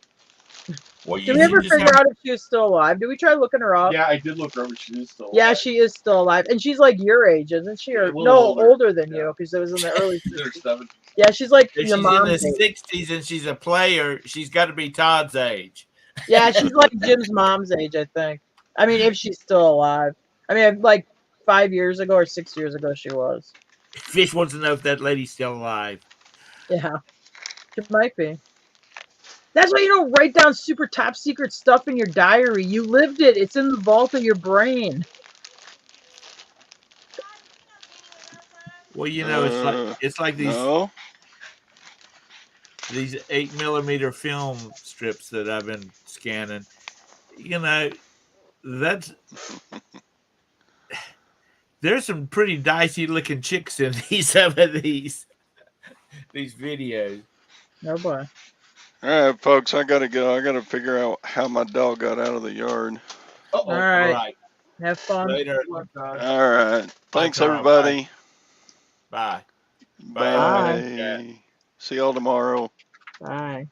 Well, Did we ever figure out if she was still alive? Did we try looking her up? Yeah, I did look her up. She is still alive. Yeah, she is still alive. And she's like your age, isn't she? Or no, older than you, because it was in the early 60s. Yeah, she's like if your she's mom's in the age. 60s and she's a player, she's got to be Todd's age. Yeah, she's like Jim's mom's age, I think. I mean, if she's still alive. I mean, like 5 years ago or 6 years ago, she was. Fish wants to know if that lady's still alive. Yeah, it might be. That's why you don't write down super top secret stuff in your diary. You lived it. It's in the vault of your brain. Well, you know, it's like these 8mm film strips that I've been scanning. You know, there's some pretty dicey looking chicks in some of these videos. Oh boy. All right, folks, I gotta go. I gotta figure out how my dog got out of the yard. All right. Have fun. Later. All right. Thanks, everybody. Bye. Bye. See y'all tomorrow. Bye.